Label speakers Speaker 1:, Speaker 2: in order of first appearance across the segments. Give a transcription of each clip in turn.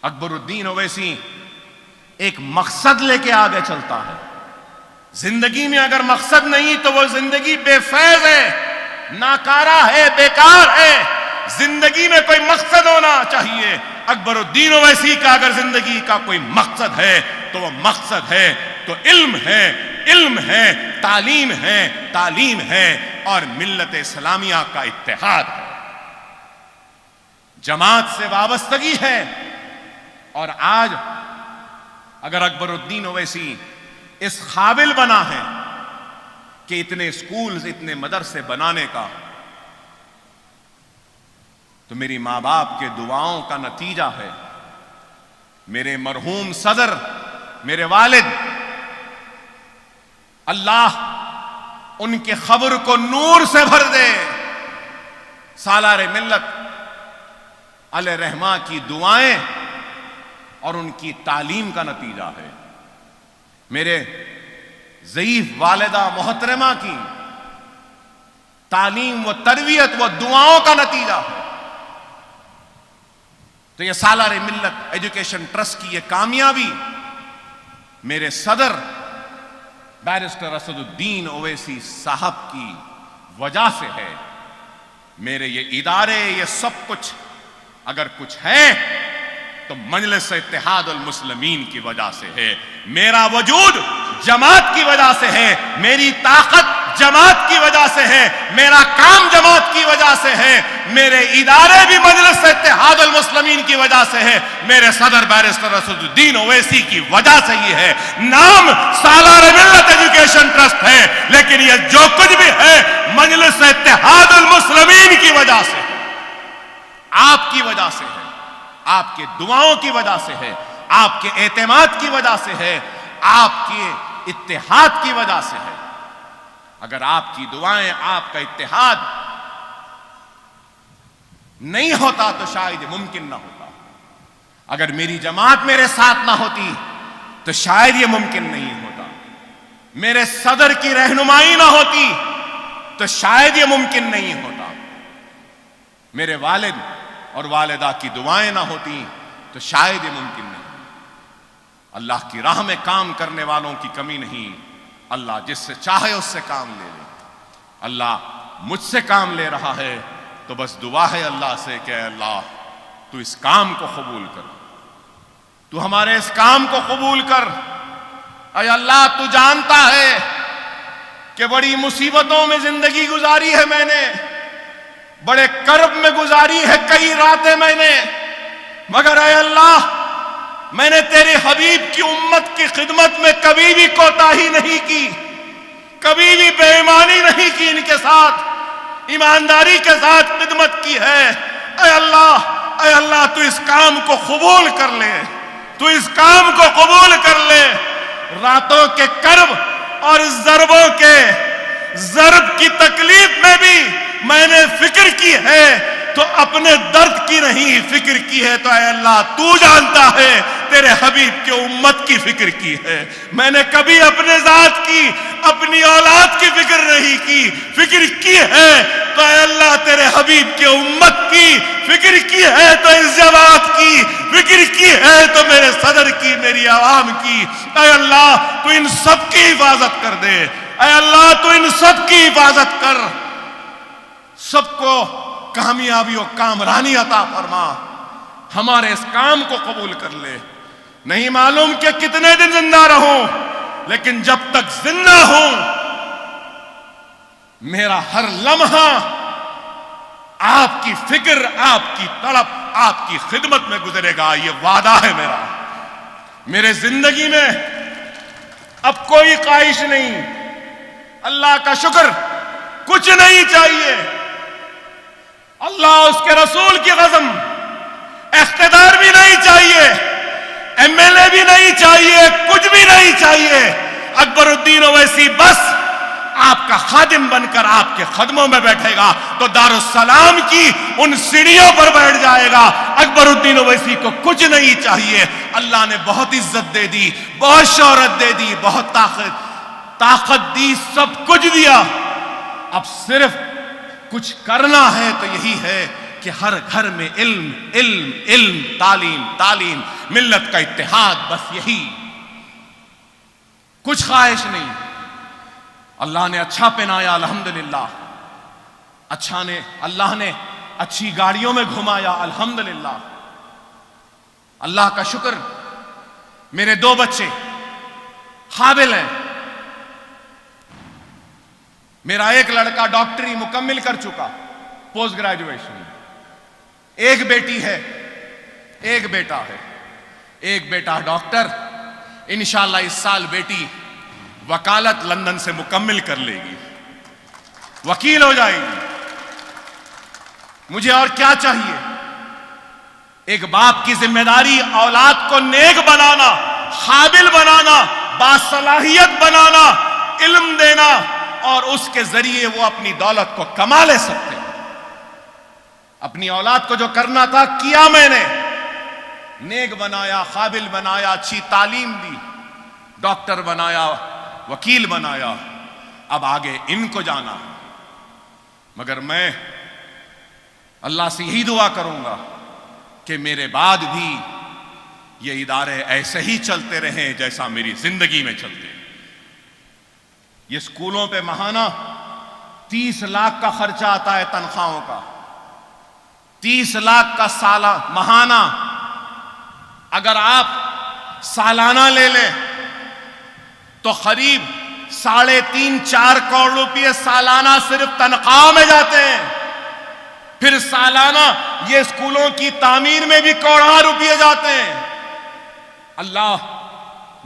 Speaker 1: اکبر الدین اویسی ایک مقصد لے کے آگے چلتا ہے. زندگی میں اگر مقصد نہیں تو وہ زندگی بے فیض ہے، ناکارہ ہے، بیکار ہے. زندگی میں کوئی مقصد ہونا چاہیے. اکبر الدین اویسی کا اگر زندگی کا کوئی مقصد ہے تو وہ مقصد ہے تو علم ہے، علم ہے، تعلیم ہے، تعلیم ہے اور ملت اسلامیہ کا اتحاد ہے، جماعت سے وابستگی ہے. اور آج اگر اکبر الدین اویسی اس قابل بنا ہے کہ اتنے اسکولز، اتنے مدرسے بنانے کا، تو میری ماں باپ کے دعاؤں کا نتیجہ ہے. میرے مرحوم صدر، میرے والد، اللہ ان کے قبر کو نور سے بھر دے. سالار ملت علیہ رحمہ کی دعائیں اور ان کی تعلیم کا نتیجہ ہے. میرے ضعیف والدہ محترمہ کی تعلیم و تربیت و دعاؤں کا نتیجہ ہے. تو یہ سالار ملت ایجوکیشن ٹرسٹ کی یہ کامیابی میرے صدر بیرسٹر اسد الدین اویسی صاحب کی وجہ سے ہے. میرے یہ ادارے، یہ سب کچھ اگر کچھ ہے تو مجلس اتحاد المسلمین کی وجہ سے ہے. میرا وجود جماعت کی وجہ سے ہے، میری طاقت جماعت کی وجہ سے ہے، میرا کام جماعت کی وجہ سے ہے، میرے ادارے بھی مجلس اتحاد المسلمین کی وجہ سے ہے، میرے صدر بیرسٹر اسد الدین اویسی کی وجہ سے یہ ہے. نام سالار ملت ایجوکیشن ٹرسٹ ہے لیکن یہ جو کچھ بھی ہے مجلس اتحاد المسلمین کی وجہ سے ہے، آپ کی وجہ سے ہے، آپ کے دعاؤں کی وجہ سے ہے، آپ کے اعتماد کی وجہ سے ہے، آپ کے اتحاد کی وجہ سے ہے. اگر آپ کی دعائیں، آپ کا اتحاد نہیں ہوتا تو شاید یہ ممکن نہ ہوتا. اگر میری جماعت میرے ساتھ نہ ہوتی تو شاید یہ ممکن نہیں ہوتا. میرے صدر کی رہنمائی نہ ہوتی تو شاید یہ ممکن نہیں ہوتا. میرے والد اور والدہ کی دعائیں نہ ہوتی تو شاید یہ ممکن نہیں. اللہ کی راہ میں کام کرنے والوں کی کمی نہیں. اللہ جس سے چاہے اس سے کام لے لے. اللہ مجھ سے کام لے رہا ہے تو بس دعا ہے اللہ سے کہ اے اللہ تو اس کام کو قبول کر، تو ہمارے اس کام کو قبول کر. اے اللہ تو جانتا ہے کہ بڑی مصیبتوں میں زندگی گزاری ہے میں نے، بڑے کرب میں گزاری ہے کئی راتیں میں نے، مگر اے اللہ میں نے تیرے حبیب کی امت کی خدمت میں کبھی بھی کوتاہی نہیں کی، کبھی بھی بے ایمانی نہیں کی، ان کے ساتھ ایمانداری کے ساتھ خدمت کی ہے. اے اللہ تو اس کام کو قبول کر لے، تو اس کام کو قبول کر لے. راتوں کے کرب اور ضربوں کے ضرب کی تکلیف میں بھی میں نے فکر کی ہے تو اپنے درد کی نہیں فکر کی ہے. تو اے اللہ تو جانتا ہے تیرے حبیب کی امت کی فکر کی ہے. میں نے کبھی اپنے ذات کی، اپنی اولاد کی فکر نہیں کی، فکر کی ہے تو اے اللہ تیرے حبیب کی امت کی فکر کی ہے، تو اس جماعت کی فکر کی ہے، تو میرے صدر کی، میری عوام کی. اے اللہ تو ان سب کی حفاظت کر دے. اے اللہ تو ان سب کی حفاظت کر، سب کو کامیابی و کامرانی عطا فرما. ہمارے اس کام کو قبول کر لے. نہیں معلوم کہ کتنے دن زندہ رہوں، لیکن جب تک زندہ ہوں میرا ہر لمحہ آپ کی فکر، آپ کی تڑپ، آپ کی خدمت میں گزرے گا. یہ وعدہ ہے میرا. میرے زندگی میں اب کوئی خواہش نہیں، اللہ کا شکر، کچھ نہیں چاہیے. اللہ اس کے رسول کی قسم اقتدار بھی نہیں چاہیے، ایم ایل اے بھی نہیں چاہیے، کچھ بھی نہیں چاہیے. اکبر الدین اویسی بس آپ کا خادم بن کر آپ کے قدموں میں بیٹھے گا تو دارالسلام کی ان سیڑھیوں پر بیٹھ جائے گا. اکبر الدین اویسی کو کچھ نہیں چاہیے. اللہ نے بہت عزت دے دی، بہت شہرت دے دی، بہت طاقت دی، سب کچھ دیا. اب صرف کچھ کرنا ہے تو یہی ہے کہ ہر گھر میں علم، علم، علم، تعلیم، تعلیم. ملت کا اتحاد، بس یہی، کچھ خواہش نہیں۔ اللہ نے اچھا پہنایا الحمدللہ، اللہ نے اچھی گاڑیوں میں گھمایا الحمدللہ، اللہ کا شکر۔ میرے 2 بچے قابل ہیں، میرا ایک لڑکا ڈاکٹری مکمل کر چکا، پوسٹ گریجویشن، ایک بیٹی ہے، ایک بیٹا ہے، ایک بیٹا ڈاکٹر، انشاءاللہ اس سال بیٹی وکالت لندن سے مکمل کر لے گی، وکیل ہو جائے گی۔ مجھے اور کیا چاہیے؟ ایک باپ کی ذمہ داری اولاد کو نیک بنانا، قابل بنانا، باصلاحیت بنانا، علم دینا، اور اس کے ذریعے وہ اپنی دولت کو کما لے سکتے ہیں۔ اپنی اولاد کو جو کرنا تھا کیا میں نے، نیک بنایا، قابل بنایا، اچھی تعلیم دی، ڈاکٹر بنایا، وکیل بنایا، اب آگے ان کو جانا۔ مگر میں اللہ سے یہی دعا کروں گا کہ میرے بعد بھی یہ ادارے ایسے ہی چلتے رہیں جیسا میری زندگی میں چلتے ہیں۔ یہ اسکولوں پہ ماہانہ 30 لاکھ کا خرچہ آتا ہے تنخواہوں کا، 30 لاکھ کا سالہ ماہانہ۔ اگر آپ سالانہ لے لیں تو قریب 3.5-4 کروڑ روپے سالانہ صرف تنخواہ میں جاتے ہیں۔ پھر سالانہ یہ اسکولوں کی تعمیر میں بھی کروڑوں روپے جاتے ہیں۔ اللہ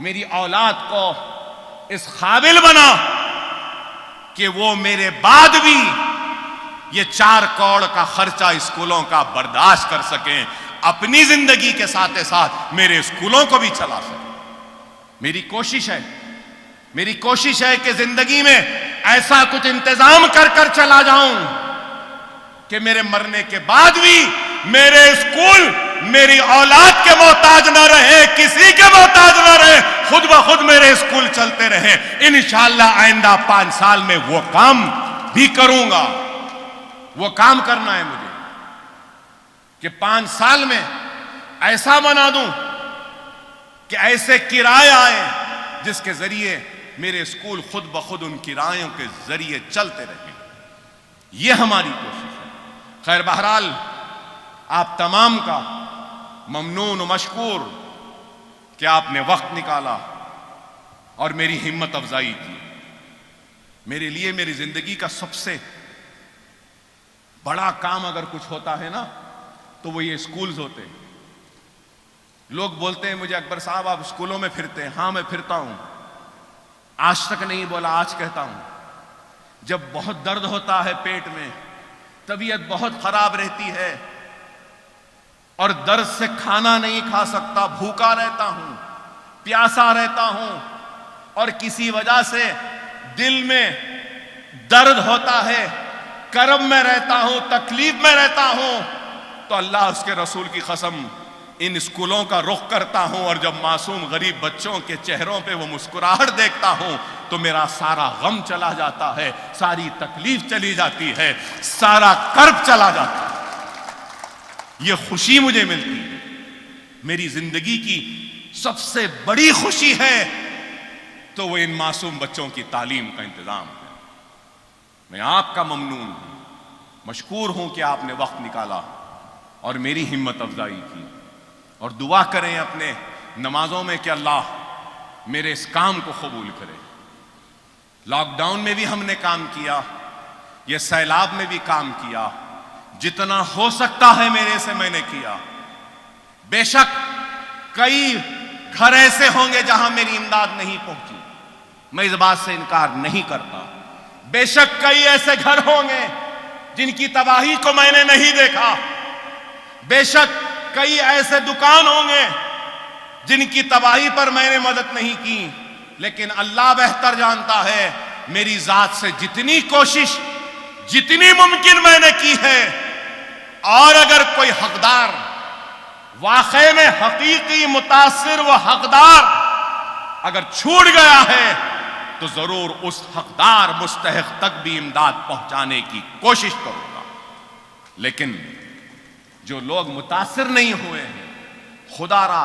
Speaker 1: میری اولاد کو اس قابل بنا کہ وہ میرے بعد بھی یہ 4 کروڑ کا خرچہ اسکولوں کا برداشت کر سکیں، اپنی زندگی کے ساتھ ساتھ میرے اسکولوں کو بھی چلا سکیں۔ میری کوشش ہے کہ زندگی میں ایسا کچھ انتظام کر چلا جاؤں کہ میرے مرنے کے بعد بھی میرے اسکول میری اولاد کے محتاج نہ رہے، کسی کے محتاج نہ رہے، خود بخود میرے اسکول چلتے رہیں۔ انشاءاللہ آئندہ 5 سال میں وہ کام بھی کروں گا۔ وہ کام کرنا ہے مجھے کہ 5 سال میں ایسا بنا دوں کہ ایسے کرائے آئیں جس کے ذریعے میرے اسکول خود بخود ان کرایوں کے ذریعے چلتے رہیں۔ یہ ہماری کوشش ہے۔ خیر بہرحال آپ تمام کا ممنون و مشکور کہ آپ نے وقت نکالا اور میری ہمت افزائی کی۔ میرے لیے میری زندگی کا سب سے بڑا کام اگر کچھ ہوتا ہے نا تو وہ یہ اسکولز ہوتے ہیں۔ لوگ بولتے ہیں مجھے اکبر صاحب آپ اسکولوں میں پھرتے ہیں۔ ہاں میں پھرتا ہوں، آج تک نہیں بولا، آج کہتا ہوں۔ جب بہت درد ہوتا ہے پیٹ میں، طبیعت بہت خراب رہتی ہے اور درد سے کھانا نہیں کھا سکتا، بھوکا رہتا ہوں، پیاسا رہتا ہوں، اور کسی وجہ سے دل میں درد ہوتا ہے، کرب میں رہتا ہوں، تکلیف میں رہتا ہوں، تو اللہ اس کے رسول کی قسم ان اسکولوں کا رخ کرتا ہوں، اور جب معصوم غریب بچوں کے چہروں پہ وہ مسکراہٹ دیکھتا ہوں تو میرا سارا غم چلا جاتا ہے، ساری تکلیف چلی جاتی ہے، سارا کرب چلا جاتا ہے۔ یہ خوشی مجھے ملتی ہے۔ میری زندگی کی سب سے بڑی خوشی ہے تو وہ ان معصوم بچوں کی تعلیم کا انتظام ہے۔ میں آپ کا ممنون ہوں، مشکور ہوں کہ آپ نے وقت نکالا اور میری ہمت افزائی کی، اور دعا کریں اپنے نمازوں میں کہ اللہ میرے اس کام کو قبول کرے۔ لاک ڈاؤن میں بھی ہم نے کام کیا، یہ سیلاب میں بھی کام کیا، جتنا ہو سکتا ہے میرے سے میں نے کیا۔ بے شک کئی گھر ایسے ہوں گے جہاں میری امداد نہیں پہنچی، میں اس بات سے انکار نہیں کرتا۔ بے شک کئی ایسے گھر ہوں گے جن کی تباہی کو میں نے نہیں دیکھا، بے شک کئی ایسے دکان ہوں گے جن کی تباہی پر میں نے مدد نہیں کی، لیکن اللہ بہتر جانتا ہے میری ذات سے جتنی کوشش جتنی ممکن میں نے کی ہے، اور اگر کوئی حقدار واقعے میں حقیقی متاثر و حقدار اگر چھوٹ گیا ہے تو ضرور اس حقدار مستحق تک بھی امداد پہنچانے کی کوشش کروں گا۔ لیکن جو لوگ متاثر نہیں ہوئے ہیں، خدا را